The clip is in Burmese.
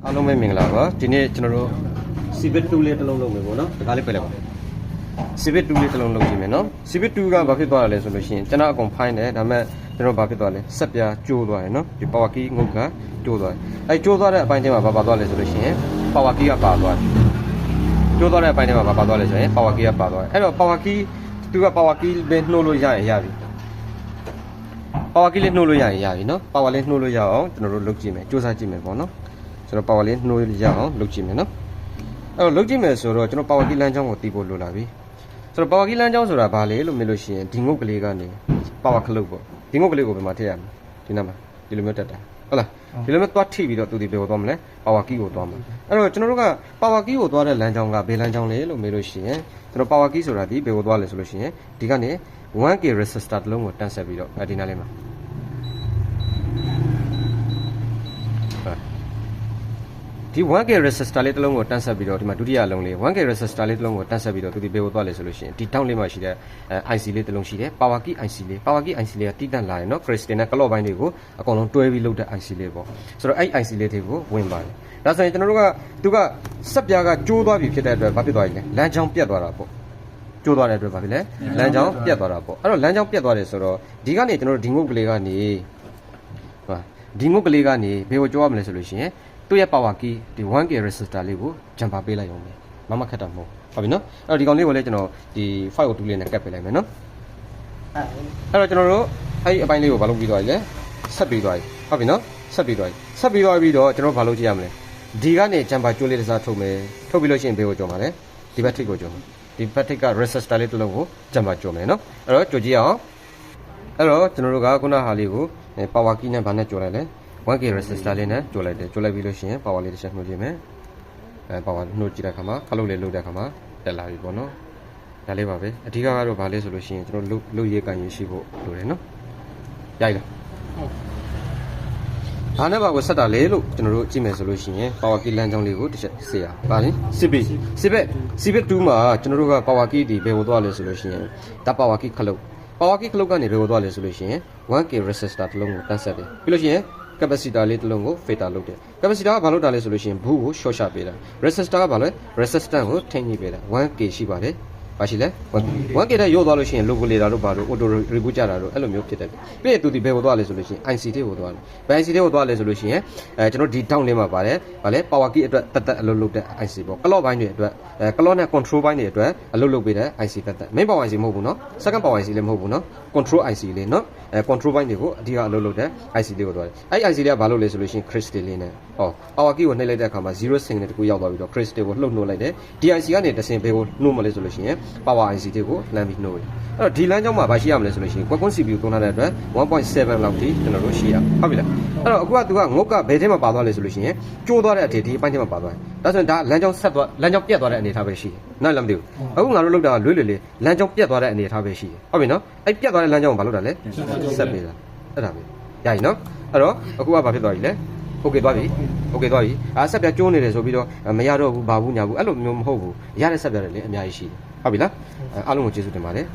အားလုံးပဲမင်္ဂလာပါဒီနေ့ကျွန်တော်တို့ Civic 2လေးတစ်လုံးလုပ်မယ်ပေါ့နော်ဒါကလေးပြလိုက်ပါ Civic 2လေးတစ်လုံးလုပ်ကြည့်မယ်နော် Civic 2ကဘာဖြစ်သွားတာလဲဆိုလို့ရှိရင်ကျွန်တော်အကုန်ဖိုင်းတယ်ဒါပေမဲ့ကျွန်တော်ဘာဖြစ်သွားလဲဆက်ပြားကျိုးသွားတယ်နော်ဒီ power key ငုတ်ကကျိုးသွားတယ်အဲကျိုးသွားတဲ့အပိုင်းထဲမှာဘာပါသွားလဲဆိုလို့ရှိရင် power key ကပါသွားတယ်ကျိုးသွားတဲ့အပိုင်းထဲမှာဘာပါသွားလဲဆိုရင် power key ကပါသွားတယ်အဲ့တော့ power key သူက power key လေးနှိုးလို့ရရင်ရပြီ power key လေးနှိုးလို့ရရင်ရပြီနော် power လေးနှိုးလို့ရအောင်ကျွန်တော်တို့လုပ်ကြည့်မယ်စူးစမ်းကြည့်မယ်ပေါ့နော်ကျွန်တော် power လေးနှိုးရအောင်လုပ်ကြည့်မယ်နော်အဲ့တော့လုပ်ကြည့်မယ်ဆိုတော့ကျွန်တော် power key လမ်းကြောင်းကိုတီးဖို့လိုလာပြီဆိုတော့ power key လမ်းကြောင်းဆိုတာဘာလဲလို့မေးလို့ရှိရင်ဒီငုတ်ကလေးကနေ power ခလုတ်ပေါ့ဒီငုတ်ကလေးကိုဘယ်မှာထည့်ရမလဲဒီနားမှာဒီလိုမျိုးတက်တာဟုတ်လားဒီလိုမျိုးသွားထိပြီးတော့သူဒီဘယ်ကိုသွားမလဲ power key ကိုသွားမှာအဲ့တော့ကျွန်တော်တို့က power key ကိုသွားတဲ့လမ်းကြောင်းကဘယ်လမ်းကြောင်းလဲလို့မေးလို့ရှိရင်ကျွန်တော် power key ဆိုတာဒီဘယ်ကိုသွားလဲဆိုလို့ရှိရင်ဒီကနေ 1k resistor တစ်လုံးကိုတန်းဆက်ပြီးတော့ဒီနားလေးမှာဒီ 1k resistor လေးတစ်လုံးကိုတန်းဆက်ပြီးတော့ဒီမှာဒုတိယအလုံးလေး 1k resistor လေးတစ်လုံးကိုတန်းဆက်ပြီးတော့သူဒီဘယ်ကိုသွားလဲဆိုလို့ရှိရင်ဒီတောင်းလေးမှာရှိတဲ့ IC လေးတစ်လုံးရှိတယ် power key IC လေး power key IC လေးကတိတန့်လာတယ်နော် crystal နဲ့ clock ဘိုင်းတွေကိုအကုန်လုံးတွဲပြီးလုပ်တဲ့ IC လေးပေါ့ဆိုတော့အဲ့ IC လေးတွေကိုဝင်ပါတယ်ဒါဆိုရင်ကျွန်တော်တို့ကသူကစက်ပြားကကျိုးသွားပြီဖြစ်တဲ့အတွက်ဘာဖြစ်သွားလဲလမ်းကြောင်းပြတ်သွားတာပေါ့ကျိုးသွားတဲ့အတွက်ဘာဖြစ်လဲလမ်းကြောင်းပြတ်သွားတာပေါ့အဲ့တော့လမ်းကြောင်းပြတ်သွားတယ်ဆိုတော့ဒီကနေကျွန်တော်တို့ဒီငုတ်ကလေးကနေဟာဒီငုတ်ကလေးကနေဘယ်ကိုကျိုးရမလဲဆိုလို့ရှိရင်သူ့ရဲ့ power key ဒီ 1k resistor လေးကိုဂျမ်ပါပေးလိုက်အောင်ပဲမခက်တာမဟုတ်ဟုတ်ပြီနော်အဲ့တော့ဒီကောင်လေးကိုလည်းကျွန်တော်ဒီ 502 လေးနဲ့ကတ်ပေးလိုက်မယ်နော်အဲ့တော့ကျွန်တော်တို့အဲ့ဒီအပိုင်းလေးကိုဘာလုပ်ပြီးသွားပြီလဲဆက်ပြီးသွားပြီဟုတ်ပြီနော်ဆက်ပြီးသွားပြီးတော့ကျွန်တော်ဘာလုပ်ကြည့်ရမလဲဒီကနေဂျမ်ပါကျိုးလေးတစ်စားထုတ်မယ်ထုတ်ပြီးလို့ရှိရင်ဘယ်ကိုကြော်မှာလဲဒီဘက်ထိပ်ကိုကြော်မှာဒီဘက်ထိပ်က resistor လေးတစ်လုံးကိုဂျမ်ပါကြော်မယ်နော်အဲ့တော့ကြော်ကြည့်အောင်အဲ့တော့ကျွန်တော်တို့ကခုနဟာလေးကို power key နဲ့ဗာနဲ့ကြော်လိုက်လဲ1k resistor လေးနဲ့ကြိုလိုက်တယ်ကြိုလိုက်ပြီးလို့ရှိရင် power လေးတစ်ချက်နှိုးကြည့်မယ်power နှိုးကြည့်တဲ့အခါမှာခလုတ်လေးလုတ်တဲ့အခါမှာတက်လာပြီပေါ့နော်ဒါလေးပါပဲအဓိကကတော့ဗာလဲဆိုလို့ရှိရင်ကျွန်တော်လုတ်ရေးကန်ရေးရှိဖို့လိုတယ်နော်ရိုက်လားဘာနဲ့ဘာကိုဆက်တာလဲလို့ကျွန်တော်တို့ကြည့်မယ်ဆိုလို့ရှိရင် power key လမ်းကြောင်းလေးကိုတစ်ချက်ဆေးရပါလိ Civic 2မှာကျွန်တော်တို့က power key ဒီဘယ်ကိုသွားလဲဆိုလို့ရှိရင်ဒါ power key ခလုတ် power key ခလုတ်ကနေဘယ်ကိုသွားလဲဆိုလို့ရှိရင် 1k resistor တစ်လုံးကိုတန်းဆက်တယ်ပြီးလို့ရှိရင်capacitor လေးတစ်လုံးကို filter လုပ်တယ် capacitor ကဘာလုပ်တာလဲဆိုလို့ရှိရင်ဘူးကို short ချပေးတာ resistor ကဘာလဲ resistance ကိုထိန်းညှိပေးတာ 1k ရှိပါတယ်ဘာရှိလဲ 1k တဲ့ရိုးသွားလို့ရှိရင် logo လေးတာတို့ဘာတို့ auto reboot ကြတာတို့အဲ့လိုမျိုးဖြစ်တယ်ပြီးရင်သူဒီဘယ်ကိုသွားလဲဆိုလို့ရှိရင် IC တွေကိုသွားတယ်ဘယ် IC တွေကိုသွားလဲဆိုလို့ရှိရင်ကျွန်တော်ဒီ down လေးမှာပါတယ်ဘာလဲ power key အတွက်တက်အလုပ်လုပ်တဲ့ IC ပေါ့ clock ဘိုင်းတွေအတွက်clock နဲ့ control ဘိုင်းတွေအတွက်အလုပ်လုပ်ပေးတဲ့ IC တက် main power IC မဟုတ်ဘူးเนาะ second power IC လည်းမဟုတ်ဘူးเนาะ control IC လေးเนาะcontrol ဘိုင်းတွေကိုအဓိကအလုပ်လုပ်တဲ့ IC လေးကိုသွားတယ်အဲ့ IC လေးကဘာလုပ်လဲဆိုလို့ရှိရင် crystal လေးနဲ့ဟော power key ကိုနှိပ်လိုက်တဲ့အခါမှာ0 signal တကူရောက်သွားပြီးတော့ crystal ကိုလှုပ်နှိုးလိုက်တယ်ဒီ IC ကနေတစ်ဆင့်ဘယ်ကိုနှိုးမလဲဆိုလို့ရှိရင် power IC တွေကိုလှမ်းပြီးနှိုးတယ်အဲ့တော့ဒီလမ်းကြောင်းမှာဘာရှိရမလဲဆိုလို့ရှိရင် Qualcomm CPU သုံးထားတဲ့အတွက် 1.7 လောက်ထိကျွန်တော်တို့ရှိရဟုတ်ပြီလားအဲ့တော့အခုကသူကငုတ်ကဘယ်ထဲမှာပါသွားလဲဆိုလို့ရှိရင်ကျိုးသွားတဲ့အထိဒီအပိုင်းထဲမှာပါသွားတယ်ဒါဆိုရင်ဒါလမ်းကြောင်းဆက်သွားလမ်းကြောင်းပြတ်သွားတဲ့အနေအထားပဲရှိတယ်နားလမ်းမသိဘူးအခုငါတို့လောက်တာလွေးလွေလေးလမ်းကြောင်းပြတ်သွားတဲ့အနေအထားပဲရှိတယ်ဟုတ်ပြီနော်အဲ့ပြတ်သွားတဲ့လမ်းကြောင်းကိုဘာလုပ်တာလဲဆက်ပေးတာအဲ့ဒါပဲရပြီနော်အဲ့တော့အခုကဘာဖြစ်သွားပြီလဲโอเคသွားပြီဆက်ပြကျိုးနေတယ်ဆိုပြီးတော့မရတော့ဘူးဘာဘူးညာဘူးအဲ့လိုမျိုးမဟုတ်ဘူးရတဲ့ဆက်ပြတယ်လေအများကြီးရှိတယ်ဟုတ်ပြီလားအားလုံးကိုကျေးဇူးတင်ပါတယ်